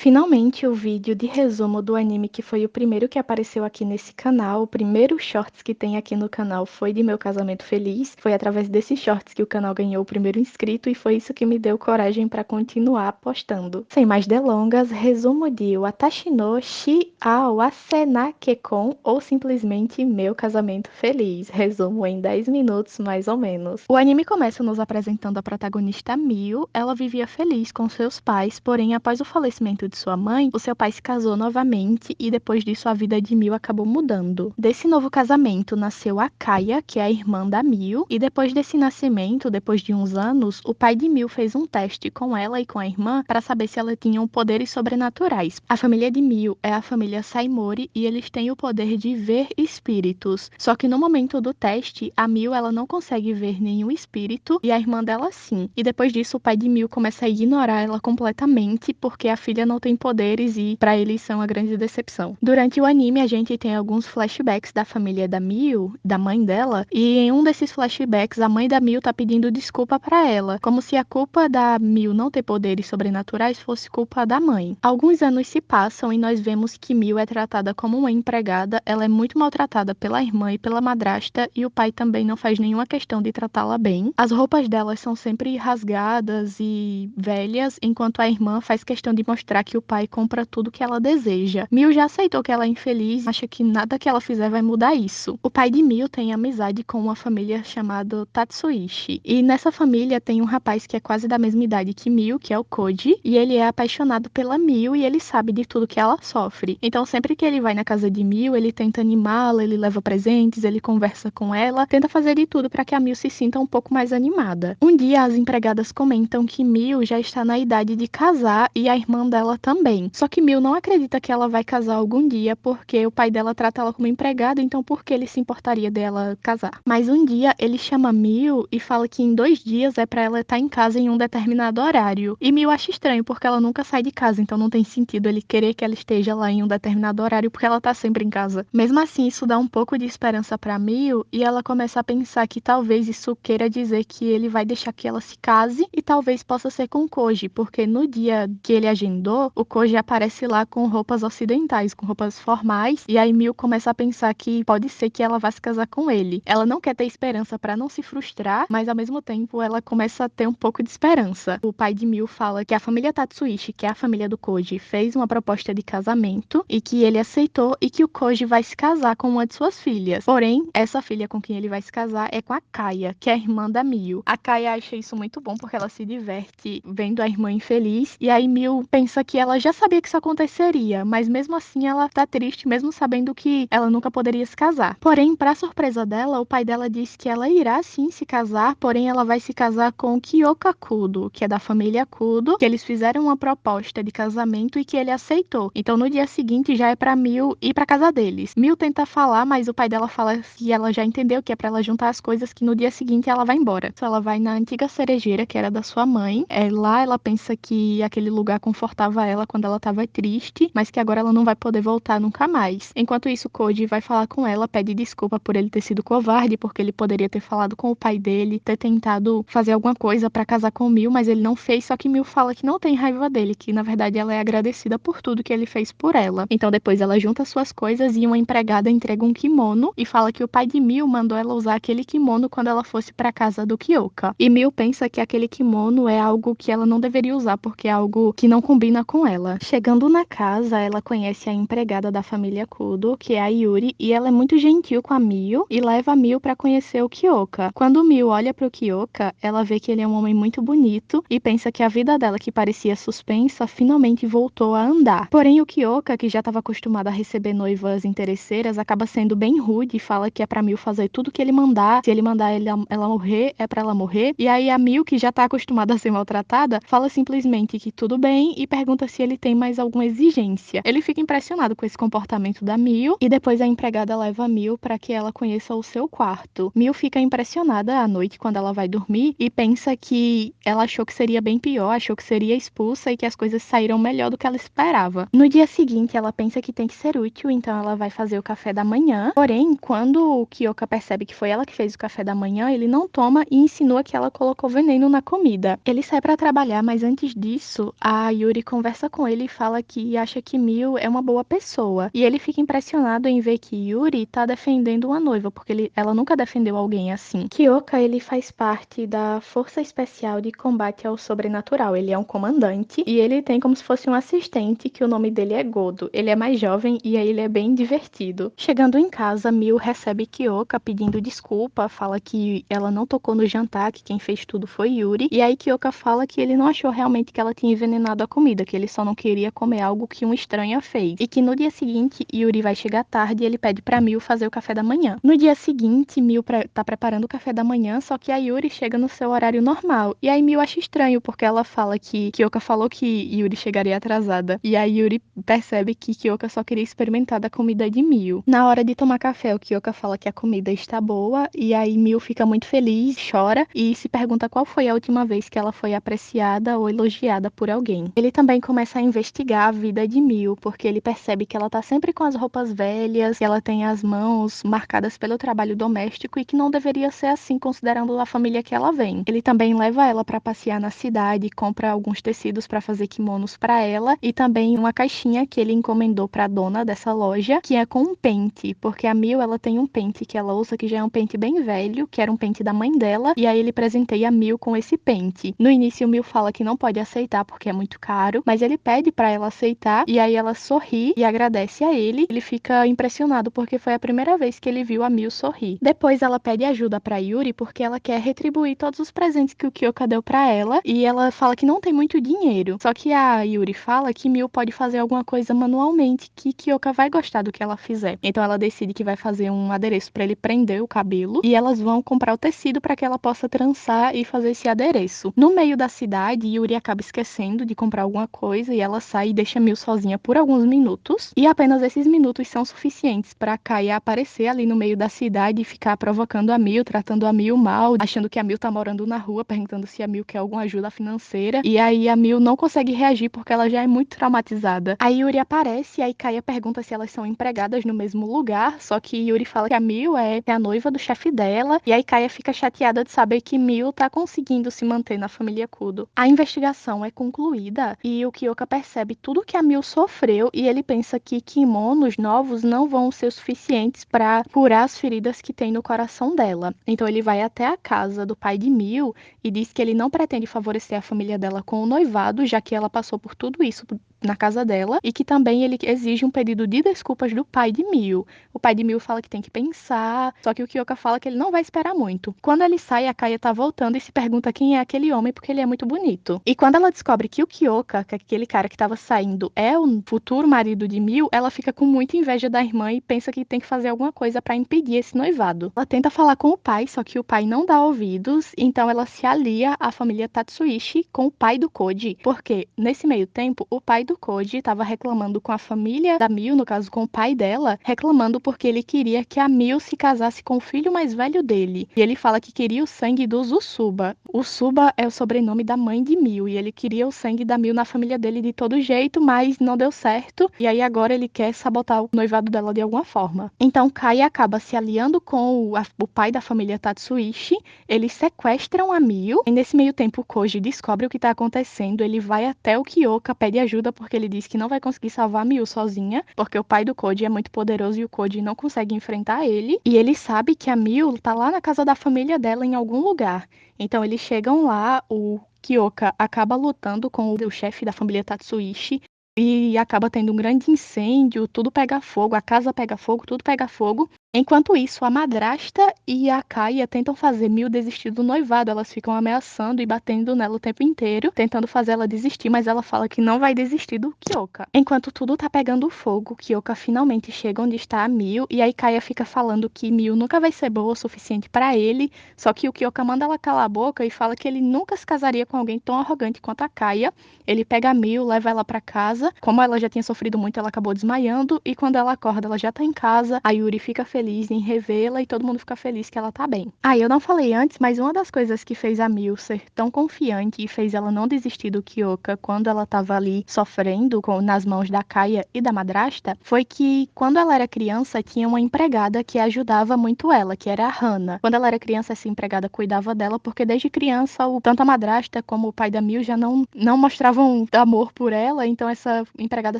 Finalmente, o vídeo de resumo do anime que foi o primeiro que apareceu aqui nesse canal, o primeiro shorts que tem aqui no canal foi de Meu Casamento Feliz. Foi através desses shorts que o canal ganhou o primeiro inscrito e foi isso que me deu coragem para continuar postando. Sem mais delongas, resumo de Watashi no Shi ao Asenakekon ou simplesmente Meu Casamento Feliz. Resumo em 10 minutos mais ou menos. O anime começa nos apresentando a protagonista Miu. Ela vivia feliz com seus pais, porém após o falecimento de sua mãe, o seu pai se casou novamente e depois disso a vida de Miu acabou mudando. Desse novo casamento nasceu a Kaya, que é a irmã da Miu, e depois desse nascimento, depois de uns anos, o pai de Miu fez um teste com ela e com a irmã para saber se ela tinham poderes sobrenaturais. A família de Miu é a família Saimori e eles têm o poder de ver espíritos. Só que no momento do teste, a Miu ela não consegue ver nenhum espírito e a irmã dela sim. E depois disso, o pai de Miu começa a ignorar ela completamente porque a filha não tem poderes e para eles são uma grande decepção. Durante o anime, a gente tem alguns flashbacks da família da Miu, da mãe dela, e em um desses flashbacks, a mãe da Miu tá pedindo desculpa para ela, como se a culpa da Miu não ter poderes sobrenaturais fosse culpa da mãe. Alguns anos se passam e nós vemos que Miu é tratada como uma empregada, ela é muito maltratada pela irmã e pela madrasta e o pai também não faz nenhuma questão de tratá-la bem. As roupas delas são sempre rasgadas e velhas, enquanto a irmã faz questão de mostrar que o pai compra tudo que ela deseja. Miu já aceitou que ela é infeliz, acha que nada que ela fizer vai mudar isso. O pai de Miu tem amizade com uma família chamada Tatsuishi, e nessa família tem um rapaz que é quase da mesma idade que Miu, que é o Koji, e ele é apaixonado pela Miu e ele sabe de tudo que ela sofre. Então sempre que ele vai na casa de Miu, ele tenta animá-la, ele leva presentes, ele conversa com ela, tenta fazer de tudo para que a Miu se sinta um pouco mais animada. Um dia as empregadas comentam que Miu já está na idade de casar e a irmã dela também. Só que Miu não acredita que ela vai casar algum dia porque o pai dela trata ela como empregada, então por que ele se importaria dela casar? Mas um dia ele chama Miu e fala que em 2 dias é para ela estar em casa em um determinado horário. E Miu acha estranho porque ela nunca sai de casa, então não tem sentido ele querer que ela esteja lá em um determinado horário porque ela tá sempre em casa. Mesmo assim, isso dá um pouco de esperança para Miu e ela começa a pensar que talvez isso queira dizer que ele vai deixar que ela se case e talvez possa ser com Koji, porque no dia que ele agendou, o Koji aparece lá com roupas ocidentais, com roupas formais, e aí Miu começa a pensar que pode ser que ela vá se casar com ele. Ela não quer ter esperança para não se frustrar, mas ao mesmo tempo ela começa a ter um pouco de esperança. O pai de Miu fala que a família Tatsuishi, que é a família do Koji, fez uma proposta de casamento e que ele aceitou e que o Koji vai se casar com uma de suas filhas. Porém, essa filha com quem ele vai se casar é com a Kaya, que é a irmã da Miu. A Kaya acha isso muito bom porque ela se diverte vendo a irmã infeliz e aí Miu pensa que ela já sabia que isso aconteceria, mas mesmo assim ela tá triste mesmo sabendo que ela nunca poderia se casar. Porém, para surpresa dela, o pai dela diz que ela irá sim se casar, porém ela vai se casar com Kyoka Kudo, que é da família Kudo, que eles fizeram uma proposta de casamento e que ele aceitou. Então no dia seguinte já é para Miu ir para casa deles. Miu tenta falar, mas o pai dela fala que ela já entendeu que é para ela juntar as coisas, que no dia seguinte ela vai embora. Então, ela vai na antiga cerejeira que era da sua mãe. Lá ela pensa que aquele lugar confortava ela quando ela estava triste, mas que agora ela não vai poder voltar nunca mais. Enquanto isso, Koji vai falar com ela, pede desculpa por ele ter sido covarde, porque ele poderia ter falado com o pai dele, ter tentado fazer alguma coisa para casar com Miu, mas ele não fez, só que Miu fala que não tem raiva dele, que na verdade ela é agradecida por tudo que ele fez por ela. Então depois ela junta suas coisas e uma empregada entrega um kimono e fala que o pai de Miu mandou ela usar aquele kimono quando ela fosse para casa do Kyoka. E Miu pensa que aquele kimono é algo que ela não deveria usar porque é algo que não combina com ela. Chegando na casa, ela conhece a empregada da família Kudo, que é a Yuri, e ela é muito gentil com a Miu e leva a Miu para conhecer o Kyoka. Quando Miu olha para o Kyoka, ela vê que ele é um homem muito bonito e pensa que a vida dela, que parecia suspensa, finalmente voltou a andar. Porém, o Kyoka, que já estava acostumado a receber noivas interesseiras, acaba sendo bem rude e fala que é pra Miu fazer tudo que ele mandar. Se ele mandar ela morrer, é pra ela morrer. E aí a Miu, que já tá acostumada a ser maltratada, fala simplesmente que tudo bem e pergunta se ele tem mais alguma exigência. Ele fica impressionado com esse comportamento da Miu e depois a empregada leva a Miu para que ela conheça o seu quarto. Miu fica impressionada à noite quando ela vai dormir e pensa que ela achou que seria bem pior, achou que seria expulsa e que as coisas saíram melhor do que ela esperava. No dia seguinte, ela pensa que tem que ser útil, então ela vai fazer o café da manhã. Porém, quando o Kyoka percebe que foi ela que fez o café da manhã, ele não toma e insinua que ela colocou veneno na comida. Ele sai para trabalhar, mas antes disso, a Yuri conversa conversa com ele e fala que acha que Mil é uma boa pessoa. E ele fica impressionado em ver que Yuri tá defendendo uma noiva, porque ela nunca defendeu alguém assim. Kyoka, ele faz parte da Força Especial de Combate ao Sobrenatural. Ele é um comandante e ele tem como se fosse um assistente, que o nome dele é Godo. Ele é mais jovem e aí ele é bem divertido. Chegando em casa, Mil recebe Kyoka pedindo desculpa, fala que ela não tocou no jantar, que quem fez tudo foi Yuri. E aí Kyoka fala que ele não achou realmente que ela tinha envenenado a comida, que ele só não queria comer algo que uma estranha fez. E que no dia seguinte, Yuri vai chegar tarde e ele pede pra Mil fazer o café da manhã. No dia seguinte, Mil tá preparando o café da manhã, só que a Yuri chega no seu horário normal. E aí Mil acha estranho, porque ela fala que Kyoka falou que Yuri chegaria atrasada. E aí Yuri percebe que Kyoka só queria experimentar da comida de Mil. Na hora de tomar café, o Kyoka fala que a comida está boa, e aí Mil fica muito feliz, chora e se pergunta qual foi a última vez que ela foi apreciada ou elogiada por alguém. Ele também começa a investigar a vida de Mil, porque ele percebe que ela tá sempre com as roupas velhas, que ela tem as mãos marcadas pelo trabalho doméstico e que não deveria ser assim, considerando a família que ela vem. Ele também leva ela para passear na cidade, compra alguns tecidos para fazer kimonos para ela e também uma caixinha que ele encomendou para a dona dessa loja, que é com um pente, porque a Mil ela tem um pente que ela usa que já é um pente bem velho, que era um pente da mãe dela, e aí ele presenteia a Mil com esse pente. No início, Mil fala que não pode aceitar porque é muito caro, mas ele pede para ela aceitar e aí ela sorri e agradece a ele. Ele fica impressionado porque foi a primeira vez que ele viu a Mil sorrir. Depois ela pede ajuda para Yuri porque ela quer retribuir todos os presentes que o Kyoka deu para ela e ela fala que não tem muito dinheiro. Só que a Yuri fala que Mil pode fazer alguma coisa manualmente que Kyoka vai gostar do que ela fizer. Então ela decide que vai fazer um adereço para ele prender o cabelo e elas vão comprar o tecido para que ela possa trançar e fazer esse adereço. No meio da cidade, Yuri acaba esquecendo de comprar alguma coisa e ela sai e deixa Mil sozinha por alguns minutos. E apenas esses minutos são suficientes para Kaia aparecer ali no meio da cidade e ficar provocando a Mil, tratando a Mil mal, achando que a Mil tá morando na rua, perguntando se a Mil quer alguma ajuda financeira. E aí a Mil não consegue reagir porque ela já é muito traumatizada. Aí Yuri aparece e aí Kaia pergunta se elas são empregadas no mesmo lugar, só que Yuri fala que a Mil é a noiva do chefe dela, e aí Kaia fica chateada de saber que Mil tá conseguindo se manter na família Kudo. A investigação é concluída e o Kyoka percebe tudo que a Mil sofreu e ele pensa que kimonos novos não vão ser suficientes para curar as feridas que tem no coração dela. Então ele vai até a casa do pai de Mil e diz que ele não pretende favorecer a família dela com o noivado, já que ela passou por tudo isso na casa dela, e que também ele exige um pedido de desculpas do pai de Mil. O pai de Mil fala que tem que pensar, só que o Kyoka fala que ele não vai esperar muito. Quando ele sai, a Kaia tá voltando e se pergunta quem é aquele homem porque ele é muito bonito. E quando ela descobre que o Kyoka, que é aquele cara que tava saindo, é o futuro marido de Mil, ela fica com muita inveja da irmã e pensa que tem que fazer alguma coisa para impedir esse noivado. Ela tenta falar com o pai, só que o pai não dá ouvidos, então ela se alia à família Tatsuishi com o pai do Koji, porque nesse meio tempo o pai do Koji estava reclamando com a família da Mil, no caso com o pai dela, reclamando porque ele queria que a Mil se casasse com o filho mais velho dele. E ele fala que queria o sangue dos Usuba. Usuba é o sobrenome da mãe de Mil, e ele queria o sangue da Mil na família dele de todo jeito, mas não deu certo. E aí agora ele quer sabotar o noivado dela de alguma forma. Então Kai acaba se aliando com o pai da família Tatsuishi, eles sequestram a Mil, e nesse meio tempo o Koji descobre o que está acontecendo, ele vai até o Kyoka, pede ajuda porque ele diz que não vai conseguir salvar a Mil sozinha, porque o pai do Koji é muito poderoso e o Koji não consegue enfrentar ele, e ele sabe que a Mil tá lá na casa da família dela em algum lugar. Então eles chegam lá, o Kyoka acaba lutando com o chefe da família Tatsuishi, e acaba tendo um grande incêndio, tudo pega fogo, a casa pega fogo, tudo pega fogo. Enquanto isso, a madrasta e a Kaia tentam fazer Mil desistir do noivado. Elas ficam ameaçando e batendo nela o tempo inteiro, tentando fazer ela desistir, mas ela fala que não vai desistir do Kyoka. Enquanto tudo tá pegando fogo, Kyoka finalmente chega onde está a Mil, e aí Kaia fica falando que Mil nunca vai ser boa o suficiente pra ele, só que o Kyoka manda ela calar a boca e fala que ele nunca se casaria com alguém tão arrogante quanto a Kaia. Ele pega a Mil, leva ela pra casa. Como ela já tinha sofrido muito, ela acabou desmaiando, e quando ela acorda, ela já tá em casa. A Yuri fica feliz feliz em revê-la e todo mundo fica feliz que ela tá bem. Eu não falei antes, mas uma das coisas que fez a Mil ser tão confiante e fez ela não desistir do Kyoka quando ela tava ali sofrendo nas mãos da Kaia e da madrasta, foi que quando ela era criança tinha uma empregada que ajudava muito ela, que era a Hana. Quando ela era criança, essa empregada cuidava dela, porque desde criança, tanto a madrasta como o pai da Mil já não mostravam amor por ela, então essa empregada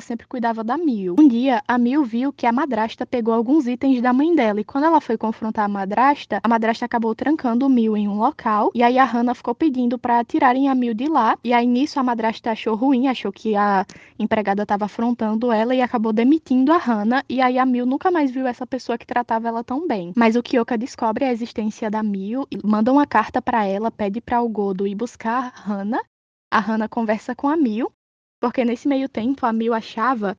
sempre cuidava da Mil. Um dia, a Mil viu que a madrasta pegou alguns itens da mãe dela, e quando ela foi confrontar a madrasta acabou trancando o Mil em um local, e aí a Hana ficou pedindo para tirarem a Mil de lá, e aí nisso a madrasta achou ruim, achou que a empregada estava afrontando ela e acabou demitindo a Hana, e aí a Mil nunca mais viu essa pessoa que tratava ela tão bem. Mas o Kyoka descobre a existência da Mil, manda uma carta para ela, pede para o Godo ir buscar a Hana. A Hana conversa com a Mil, porque nesse meio tempo a Mil achava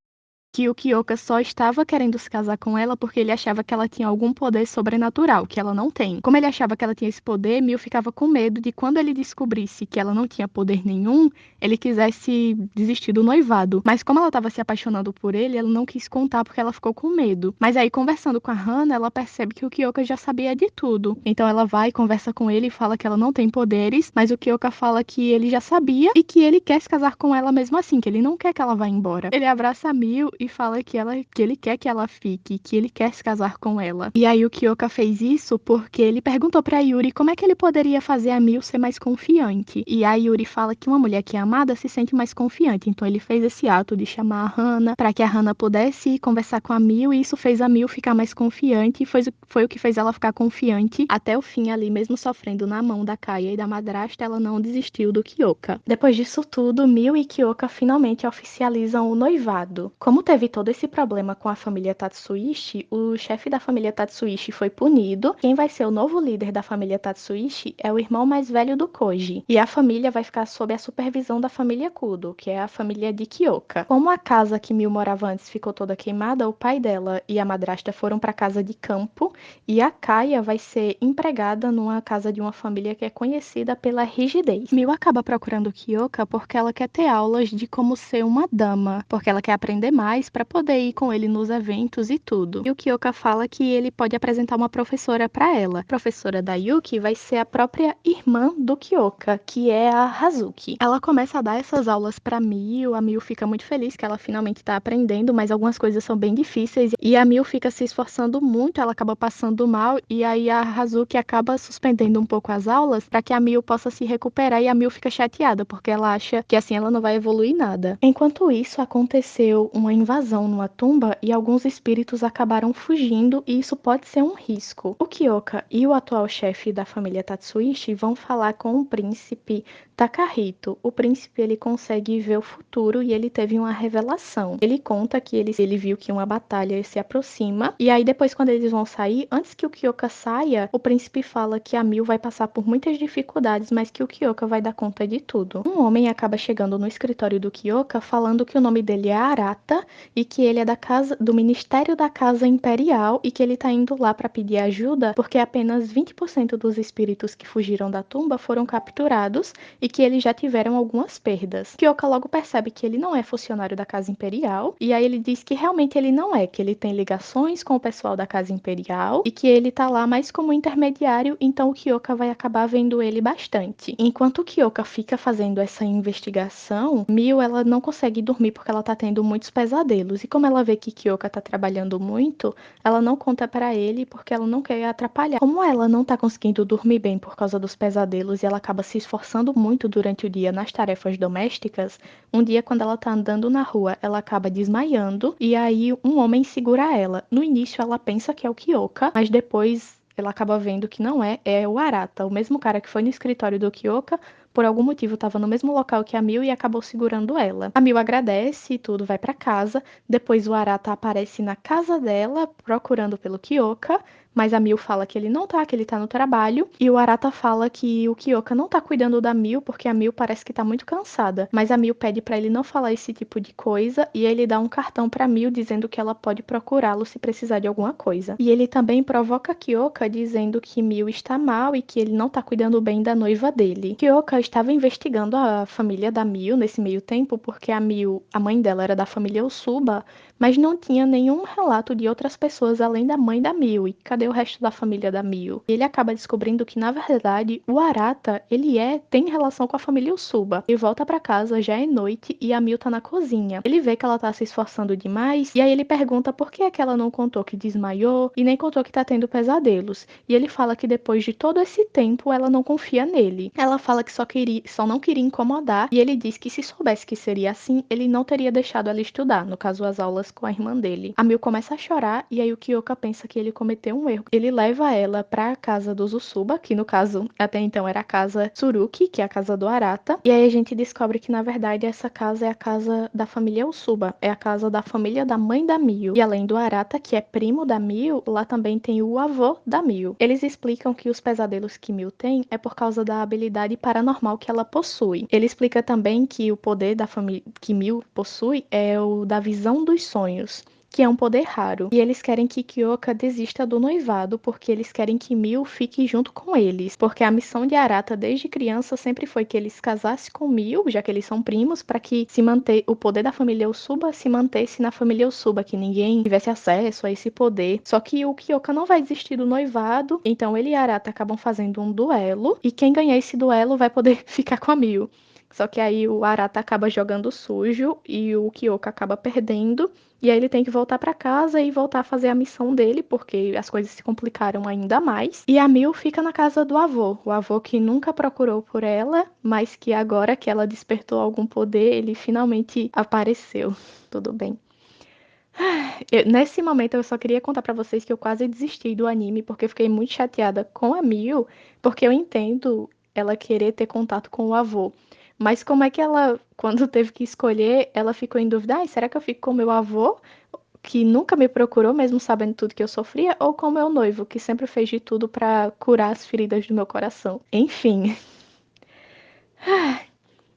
que o Kyoka só estava querendo se casar com ela porque ele achava que ela tinha algum poder sobrenatural, que ela não tem. Como ele achava que ela tinha esse poder, Mil ficava com medo de quando ele descobrisse que ela não tinha poder nenhum, ele quisesse desistir do noivado. Mas como ela estava se apaixonando por ele, ela não quis contar porque ela ficou com medo. Mas aí, conversando com a Hana, ela percebe que o Kyoka já sabia de tudo. Então ela vai, conversa com ele e fala que ela não tem poderes, mas o Kyoka fala que ele já sabia e que ele quer se casar com ela mesmo assim, que ele não quer que ela vá embora. Ele abraça a Mil e fala que ele quer que ela fique, que ele quer se casar com ela. E aí o Kyoka fez isso porque ele perguntou pra Yuri como é que ele poderia fazer a Mil ser mais confiante. E a Yuri fala que uma mulher que é amada se sente mais confiante. Então ele fez esse ato de chamar a Hana para que a Hana pudesse conversar com a Mil, e isso fez a Mil ficar mais confiante, e foi o que fez ela ficar confiante até o fim ali, mesmo sofrendo na mão da Kaia e da madrasta, ela não desistiu do Kyoka. Depois disso tudo, Mil e Kyoka finalmente oficializam o noivado. Como teve todo esse problema com a família Tatsuishi, o chefe da família Tatsuishi foi punido. Quem vai ser o novo líder da família Tatsuishi é o irmão mais velho do Koji. E a família vai ficar sob a supervisão da família Kudo, que é a família de Kyoka. Como a casa que Mil morava antes ficou toda queimada, o pai dela e a madrasta foram para casa de campo, e a Kaia vai ser empregada numa casa de uma família que é conhecida pela rigidez. Mil acaba procurando Kyoka porque ela quer ter aulas de como ser uma dama, porque ela quer aprender mais para poder ir com ele nos eventos e tudo. E o Kyoka fala que ele pode apresentar uma professora para ela. A professora da Yuki vai ser a própria irmã do Kyoka, que é a Hazuki. Ela começa a dar essas aulas para Mil, a Mil fica muito feliz que ela finalmente está aprendendo, mas algumas coisas são bem difíceis, e a Mil fica se esforçando muito, ela acaba passando mal, e aí a Hazuki acaba suspendendo um pouco as aulas para que a Mil possa se recuperar, e a Mil fica chateada, porque ela acha que assim ela não vai evoluir nada. Enquanto isso, aconteceu uma invasão numa tumba e alguns espíritos acabaram fugindo, e isso pode ser um risco. O Kyoka e o atual chefe da família Tatsuishi vão falar com o príncipe Takahito. O príncipe, ele consegue ver o futuro e ele teve uma revelação. Ele conta que ele viu que uma batalha se aproxima, e aí depois quando eles vão sair, antes que o Kyoka saia, o príncipe fala que a Mil vai passar por muitas dificuldades, mas que o Kyoka vai dar conta de tudo. Um homem acaba chegando no escritório do Kyoka falando que o nome dele é Arata e que ele é do Ministério da Casa Imperial, e que ele tá indo lá para pedir ajuda porque apenas 20% dos espíritos que fugiram da tumba foram capturados e que eles já tiveram algumas perdas. Kyoka logo percebe que ele não é funcionário da Casa Imperial, e aí ele diz que realmente ele não é, que ele tem ligações com o pessoal da Casa Imperial e que ele tá lá mais como intermediário, então o Kyoka vai acabar vendo ele bastante. Enquanto o Kyoka fica fazendo essa investigação, Mil, ela não consegue dormir porque ela tá tendo muitos pesadelos, e como ela vê que Kyoka tá trabalhando muito, ela não conta para ele porque ela não quer atrapalhar. Como ela não tá conseguindo dormir bem por causa dos pesadelos e ela acaba se esforçando muito durante o dia nas tarefas domésticas, um dia quando ela tá andando na rua, ela acaba desmaiando, e aí um homem segura ela. No início ela pensa que é o Kyoka, mas depois ela acaba vendo que não é o Arata, o mesmo cara que foi no escritório do Kyoka, por algum motivo estava no mesmo local que a Mil e acabou segurando ela. A Mil agradece e tudo, vai para casa. Depois o Arata aparece na casa dela, procurando pelo Kyoka, Mas a Mil fala que ele não tá, que ele tá no trabalho. E o Arata fala que o Kyoka não tá cuidando da Mil, porque a Mil parece que tá muito cansada. Mas a Mil pede pra ele não falar esse tipo de coisa. E ele dá um cartão pra Mil dizendo que ela pode procurá-lo se precisar de alguma coisa. E ele também provoca Kyoka dizendo que Mil está mal e que ele não tá cuidando bem da noiva dele. Kyoka estava investigando a família da Mil nesse meio tempo, porque a Mil, a mãe dela era da família Usuba, mas não tinha nenhum relato de outras pessoas além da mãe da Mil. E cadê o resto da família da Mil? Ele acaba descobrindo que, na verdade, o Arata, tem relação com a família Usuba. Ele volta pra casa, já é noite, e a Mil tá na cozinha. Ele vê que ela tá se esforçando demais, e aí ele pergunta por que é que ela não contou que desmaiou, e nem contou que tá tendo pesadelos. E ele fala que depois de todo esse tempo, ela não confia nele. Ela fala que só não queria incomodar, e ele diz que se soubesse que seria assim, ele não teria deixado ela estudar, no caso as aulas com a irmã dele. A Mil começa a chorar e aí o Kyoka pensa que ele cometeu um erro. Ele leva ela pra casa do Usuba, que no caso até então era a casa Tsuruki, que é a casa do Arata. E aí a gente descobre que na verdade essa casa é a casa da família Usuba, é a casa da família da mãe da Mil. E além do Arata, que é primo da Mil, lá também tem o avô da Mil. Eles explicam que os pesadelos que Mil tem é por causa da habilidade paranormal que ela possui. Ele explica também que o poder da família que Mil possui é o da visão dos sonhos, que é um poder raro. E eles querem que Kyoka desista do noivado, porque eles querem que Mil fique junto com eles. Porque a missão de Arata desde criança sempre foi que ele se casasse com Mil, já que eles são primos, para que o poder da família Usuba se mantesse na família Usuba, que ninguém tivesse acesso a esse poder. Só que o Kyoka não vai desistir do noivado, então ele e Arata acabam fazendo um duelo, e quem ganhar esse duelo vai poder ficar com a Mil. Só que aí o Arata acaba jogando sujo e o Kyoka acaba perdendo. E aí ele tem que voltar pra casa e voltar a fazer a missão dele, porque as coisas se complicaram ainda mais. E a Mil fica na casa do avô. O avô que nunca procurou por ela, mas que agora que ela despertou algum poder, ele finalmente apareceu. Tudo bem. Nesse momento eu só queria contar pra vocês que eu quase desisti do anime, porque eu fiquei muito chateada com a Mil, porque eu entendo ela querer ter contato com o avô. Mas como é que ela, quando teve que escolher, ela ficou em dúvida: ai, será que eu fico com meu avô, que nunca me procurou, mesmo sabendo tudo que eu sofria, ou com meu noivo, que sempre fez de tudo pra curar as feridas do meu coração? Enfim,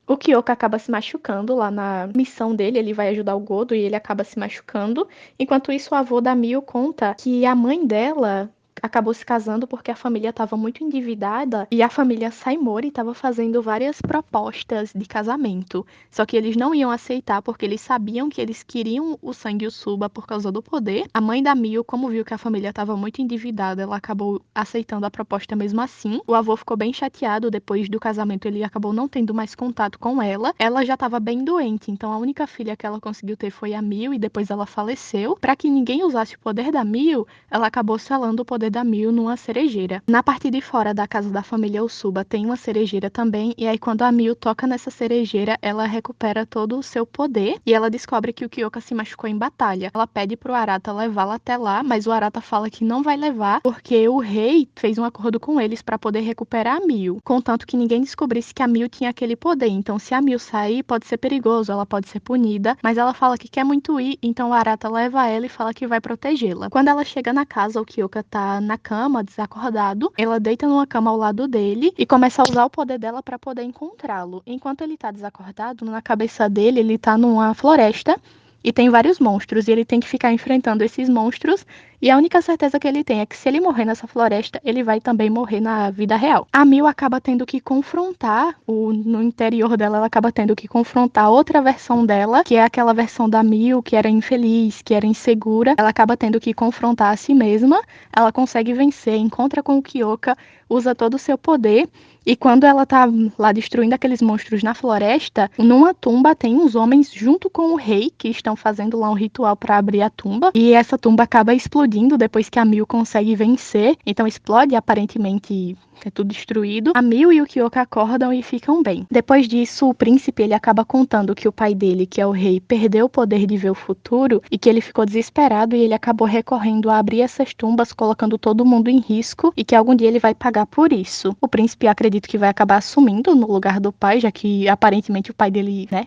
o Kyoka acaba se machucando lá na missão dele, ele vai ajudar o Godo e ele acaba se machucando. Enquanto isso, o avô da Mil conta que a mãe dela acabou se casando porque a família estava muito endividada e a família Saimori estava fazendo várias propostas de casamento. Só que eles não iam aceitar porque eles sabiam que eles queriam o sangue Usuba por causa do poder. A mãe da Mil, como viu que a família estava muito endividada, ela acabou aceitando a proposta mesmo assim. O avô ficou bem chateado depois do casamento, ele acabou não tendo mais contato com ela. Ela já estava bem doente, então a única filha que ela conseguiu ter foi a Mil e depois ela faleceu. Para que ninguém usasse o poder da Mil, ela acabou selando o poder da Mil numa cerejeira. Na parte de fora da casa da família Usuba tem uma cerejeira também, e aí quando a Mil toca nessa cerejeira, ela recupera todo o seu poder e ela descobre que o Kyoka se machucou em batalha. Ela pede pro Arata levá-la até lá, mas o Arata fala que não vai levar porque o rei fez um acordo com eles para poder recuperar a Mil, contanto que ninguém descobrisse que a Mil tinha aquele poder. Então, se a Mil sair, pode ser perigoso, ela pode ser punida, mas ela fala que quer muito ir, então o Arata leva ela e fala que vai protegê-la. Quando ela chega na casa, o Kyoka tá na cama, desacordado. Ela deita numa cama ao lado dele e começa a usar o poder dela para poder encontrá-lo. Enquanto ele tá desacordado, na cabeça dele, ele tá numa floresta e tem vários monstros, e ele tem que ficar enfrentando esses monstros, e a única certeza que ele tem é que se ele morrer nessa floresta, ele vai também morrer na vida real. A Mil acaba tendo que confrontar, no interior dela, ela acaba tendo que confrontar outra versão dela, que é aquela versão da Mil, que era infeliz, que era insegura. Ela acaba tendo que confrontar a si mesma, ela consegue vencer, encontra com o Kyoka, usa todo o seu poder, e quando ela tá lá destruindo aqueles monstros na floresta, numa tumba tem uns homens junto com o rei que estão fazendo lá um ritual para abrir a tumba. E essa tumba acaba explodindo depois que a Mil consegue vencer. Então explode, aparentemente é tudo destruído. A Mil e o Kyoka acordam e ficam bem. Depois disso, o príncipe ele acaba contando que o pai dele, que é o rei, perdeu o poder de ver o futuro e que ele ficou desesperado e ele acabou recorrendo a abrir essas tumbas, colocando todo mundo em risco e que algum dia ele vai pagar por isso. O príncipe acredita que vai acabar assumindo no lugar do pai, já que aparentemente o pai dele, né,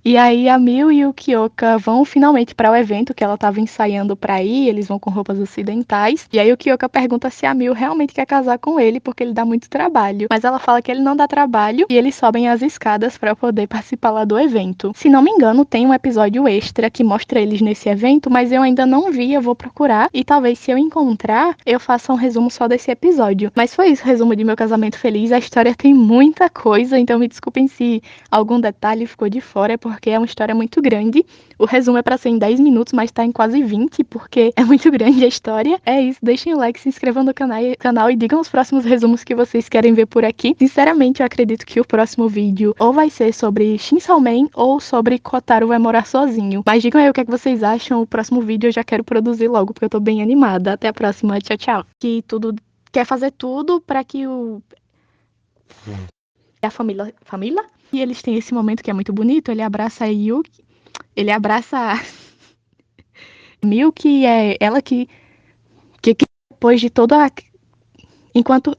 E aí a Mil e o Kyoka vão finalmente para o evento que ela estava ensaiando para ir, eles vão com roupas ocidentais. E aí o Kyoka pergunta se a Mil realmente quer casar com ele, porque ele dá muito trabalho. Mas ela fala que ele não dá trabalho e eles sobem as escadas para poder participar lá do evento. Se não me engano, tem um episódio extra que mostra eles nesse evento, mas eu ainda não vi, eu vou procurar. E talvez se eu encontrar, eu faça um resumo só desse episódio. Mas foi isso, o resumo de Meu Casamento Feliz. A história tem muita coisa, então me desculpem se algum detalhe ficou de fora, porque é uma história muito grande. O resumo é para ser em 10 minutos, mas tá em quase 20, porque é muito grande a história. É isso, deixem o like, se inscrevam no canal e digam os próximos resumos que vocês querem ver por aqui. Sinceramente, eu acredito que o próximo vídeo ou vai ser sobre Chainsaw Man ou sobre Kotaro vai morar sozinho. Mas digam aí o que é que vocês acham. O próximo vídeo eu já quero produzir logo, porque eu tô bem animada. Até a próxima. Tchau, tchau. Que tudo quer fazer tudo para que a família e eles têm esse momento que é muito bonito. Ele abraça a Yuki, ele abraça a Milk, é ela que depois de toda a... enquanto